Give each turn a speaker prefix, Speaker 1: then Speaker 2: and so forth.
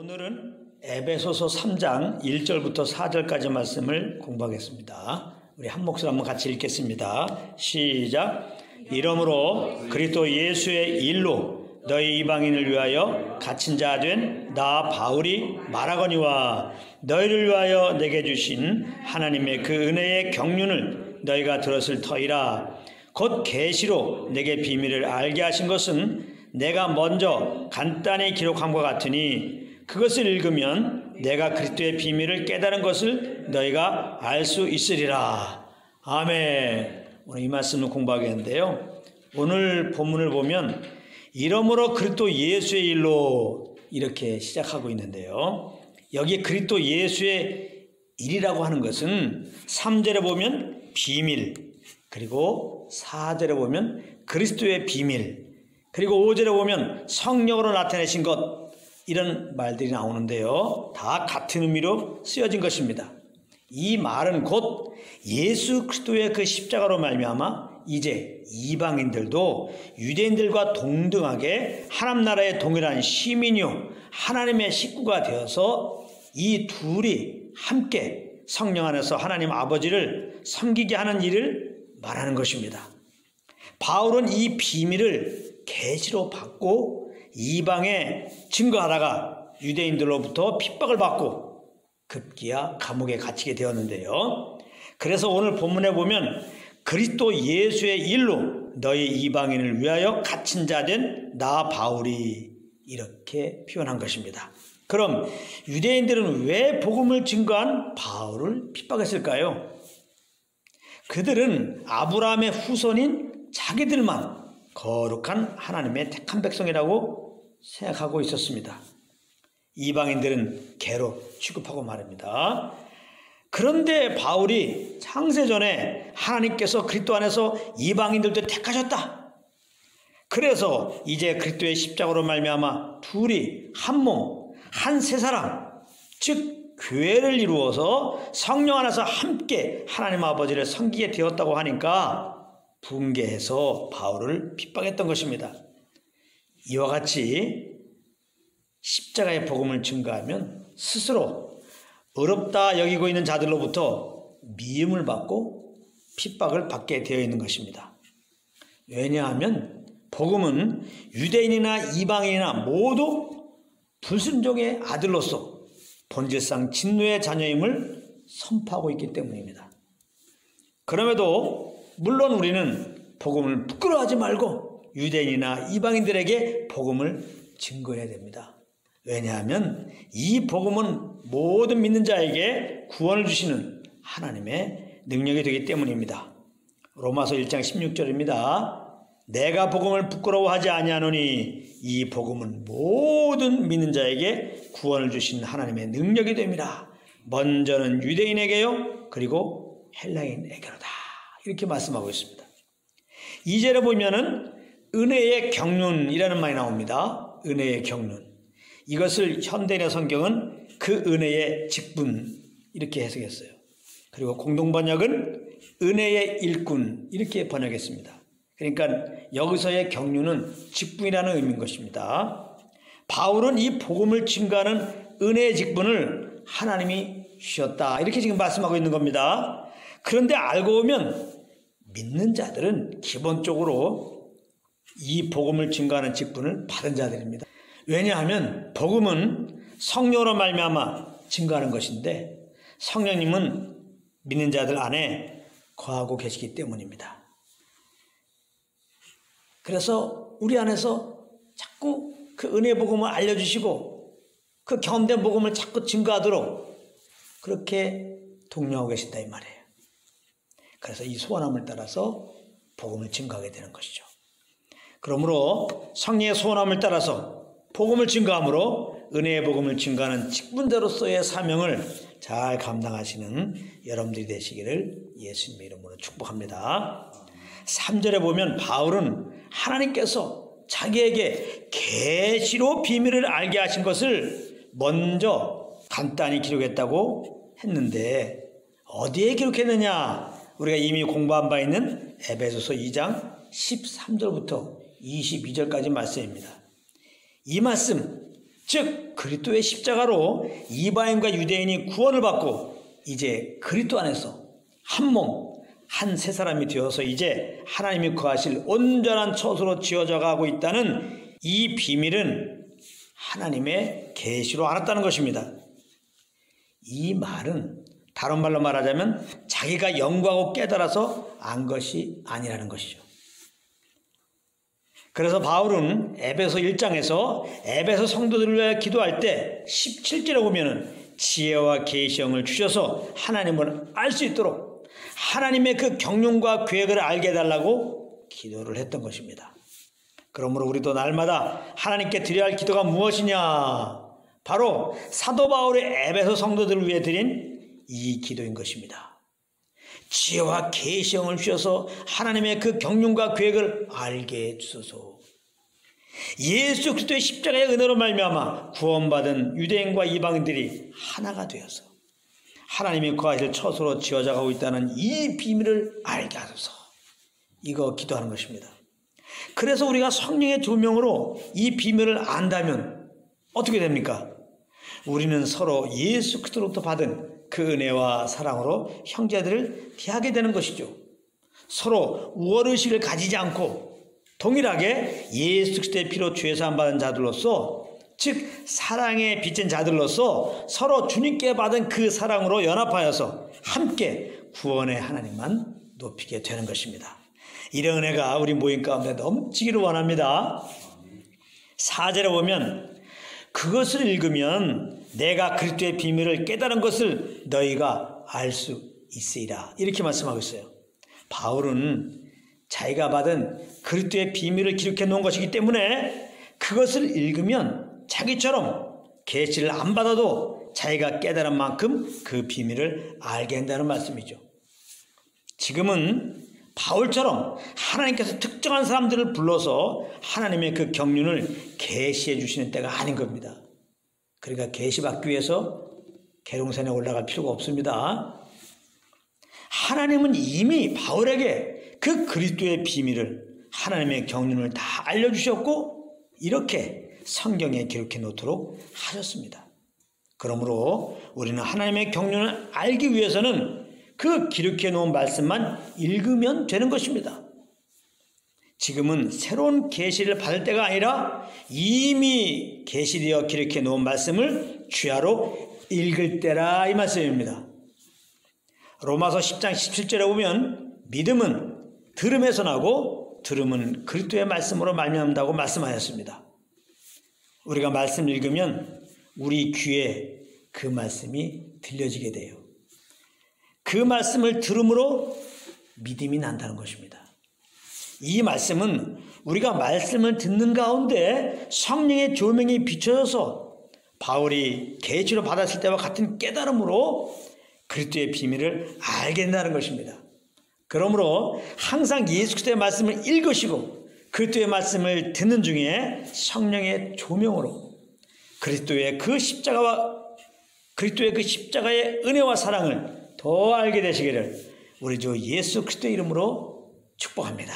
Speaker 1: 오늘은 에베소서 3장 1절부터 4절까지 말씀을 공부하겠습니다. 우리 한 목소리 한번 같이 읽겠습니다. 시작. 이러므로 그리스도 예수의 일로 너희 이방인을 위하여 갇힌 자 된 나 바울이 말하거니와 너희를 위하여 내게 주신 하나님의 그 은혜의 경륜을 너희가 들었을 터이라. 곧 계시로 내게 비밀을 알게 하신 것은 내가 먼저 간단히 기록한 것 같으니 그것을 읽으면 내가 그리스도의 비밀을 깨달은 것을 너희가 알 수 있으리라. 아멘. 오늘 이 말씀을 공부하겠는데요. 오늘 본문을 보면 이러므로 그리스도 예수의 일로 이렇게 시작하고 있는데요. 여기 그리스도 예수의 일이라고 하는 것은 3절에 보면 비밀, 그리고 4절에 보면 그리스도의 비밀, 그리고 5절에 보면 성령으로 나타내신 것, 이런 말들이 나오는데요. 다 같은 의미로 쓰여진 것입니다. 이 말은 곧 예수 그리스도의 그 십자가로 말미암아 이제 이방인들도 유대인들과 동등하게 하나님 나라의 동일한 시민이요 하나님의 식구가 되어서 이 둘이 함께 성령 안에서 하나님 아버지를 섬기게 하는 일을 말하는 것입니다. 바울은 이 비밀을 계시로 받고 이방에 증거하다가 유대인들로부터 핍박을 받고 급기야 감옥에 갇히게 되었는데요. 그래서 오늘 본문에 보면 그리스도 예수의 일로 너희 이방인을 위하여 갇힌 자 된 나 바울이 이렇게 표현한 것입니다. 그럼 유대인들은 왜 복음을 증거한 바울을 핍박했을까요? 그들은 아브라함의 후손인 자기들만 거룩한 하나님의 택한 백성이라고 생각하고 있었습니다. 이방인들은 개로 취급하고 말입니다. 그런데 바울이 창세전에 하나님께서 그리스도 안에서 이방인들도 택하셨다. 그래서 이제 그리스도의 십자가로 말미암아 둘이 한 몸, 한 세 사람, 즉 교회를 이루어서 성령 안에서 함께 하나님 아버지를 섬기게 되었다고 하니까 분개해서 바울을 핍박했던 것입니다. 이와 같이 십자가의 복음을 증거하면 스스로 어렵다 여기고 있는 자들로부터 미움을 받고 핍박을 받게 되어 있는 것입니다. 왜냐하면 복음은 유대인이나 이방인이나 모두 불순종의 아들로서 본질상 진노의 자녀임을 선포하고 있기 때문입니다. 그럼에도 물론 우리는 복음을 부끄러워하지 말고 유대인이나 이방인들에게 복음을 증거해야 됩니다. 왜냐하면 이 복음은 모든 믿는 자에게 구원을 주시는 하나님의 능력이 되기 때문입니다. 로마서 1장 16절입니다. 내가 복음을 부끄러워하지 아니하노니 이 복음은 모든 믿는 자에게 구원을 주시는 하나님의 능력이 됩니다. 먼저는 유대인에게요, 그리고 헬라인에게로다. 이렇게 말씀하고 있습니다. 2절에 보면은 은혜의 경륜이라는 말이 나옵니다. 은혜의 경륜. 이것을 현대인의 성경은 그 은혜의 직분 이렇게 해석했어요. 그리고 공동번역은 은혜의 일꾼 이렇게 번역했습니다. 그러니까 여기서의 경륜은 직분이라는 의미인 것입니다. 바울은 이 복음을 증거하는 은혜의 직분을 하나님이 주셨다 이렇게 지금 말씀하고 있는 겁니다. 그런데 알고 보면 믿는 자들은 기본적으로 이 복음을 증거하는 직분을 받은 자들입니다. 왜냐하면 복음은 성령으로 말미암아 증거하는 것인데 성령님은 믿는 자들 안에 거하고 계시기 때문입니다. 그래서 우리 안에서 자꾸 그 은혜 복음을 알려주시고 그 경험된 복음을 자꾸 증거하도록 그렇게 독려하고 계신다 이 말이에요. 그래서 이 소원함을 따라서 복음을 증거하게 되는 것이죠. 그러므로 성령의 소원함을 따라서 복음을 증거함으로 은혜의 복음을 증거하는 직분자로서의 사명을 잘 감당하시는 여러분들이 되시기를 예수님의 이름으로 축복합니다. 3절에 보면 바울은 하나님께서 자기에게 계시로 비밀을 알게 하신 것을 먼저 간단히 기록했다고 했는데 어디에 기록했느냐? 우리가 이미 공부한 바 있는 에베소서 2장 13절부터 22절까지 말씀입니다. 이 말씀 즉 그리스도의 십자가로 이방인과 유대인이 구원을 받고 이제 그리스도 안에서 한 몸, 한 세 사람이 되어서 이제 하나님이 거하실 온전한 처소로 지어져 가고 있다는 이 비밀은 하나님의 계시로 알았다는 것입니다. 이 말은 다른 말로 말하자면 자기가 연구하고 깨달아서 안 것이 아니라는 것이죠. 그래서 바울은 에베소 1장에서 에베소 성도들을 위해 기도할 때 17절에 보면은 지혜와 계시형을 주셔서 하나님을 알 수 있도록 하나님의 그 경륜과 계획을 알게 해달라고 기도를 했던 것입니다. 그러므로 우리도 날마다 하나님께 드려야 할 기도가 무엇이냐? 바로 사도 바울의 에베소 성도들을 위해 드린 이 기도인 것입니다. 지혜와 계시형을 주셔서 하나님의 그 경륜과 계획을 알게 해주소서. 예수 그리스도의 십자가의 은혜로 말미암아 구원받은 유대인과 이방인들이 하나가 되어서 하나님이 거하실 처소로 지어져 가고 있다는 이 비밀을 알게 하소서. 이거 기도하는 것입니다. 그래서 우리가 성령의 조명으로 이 비밀을 안다면 어떻게 됩니까? 우리는 서로 예수 그리스도로부터 받은 그 은혜와 사랑으로 형제들을 대하게 되는 것이죠. 서로 우월의식을 가지지 않고 동일하게 예수 그리스도의 피로 죄 사함 받은 자들로서, 즉 사랑에 빚진 자들로서 서로 주님께 받은 그 사랑으로 연합하여서 함께 구원의 하나님만 높이게 되는 것입니다. 이런 은혜가 우리 모임 가운데 넘치기를 원합니다. 4절에 보면 그것을 읽으면 내가 그리스도의 비밀을 깨달은 것을 너희가 알 수 있으리라, 이렇게 말씀하고 있어요. 바울은 자기가 받은 그리스도의 비밀을 기록해 놓은 것이기 때문에 그것을 읽으면 자기처럼 계시를 안 받아도 자기가 깨달은 만큼 그 비밀을 알게 한다는 말씀이죠. 지금은 바울처럼 하나님께서 특정한 사람들을 불러서 하나님의 그 경륜을 계시해 주시는 때가 아닌 겁니다. 그러니까 계시받기 위해서 계룡산에 올라갈 필요가 없습니다. 하나님은 이미 바울에게 그 그리스도의 비밀을, 하나님의 경륜을 다 알려주셨고 이렇게 성경에 기록해 놓도록 하셨습니다. 그러므로 우리는 하나님의 경륜을 알기 위해서는 그 기록해 놓은 말씀만 읽으면 되는 것입니다. 지금은 새로운 계시를 받을 때가 아니라 이미 계시되어 기록해 놓은 말씀을 주야로 읽을 때라, 이 말씀입니다. 로마서 10장 17절에 보면 믿음은 들음에서 나고 들음은 그리스도의 말씀으로 말미암는다고 말씀하였습니다. 우리가 말씀 읽으면 우리 귀에 그 말씀이 들려지게 돼요. 그 말씀을 들음으로 믿음이 난다는 것입니다. 이 말씀은 우리가 말씀을 듣는 가운데 성령의 조명이 비춰져서 바울이 계시로 받았을 때와 같은 깨달음으로 그리스도의 비밀을 알게 된다는 것입니다. 그러므로 항상 예수 그리스도의 말씀을 읽으시고 그리스도의 말씀을 듣는 중에 성령의 조명으로 그리스도의 그 십자가와 그리스도의 그 십자가의 은혜와 사랑을 더 알게 되시기를 우리 주 예수 그리스도의 이름으로 축복합니다.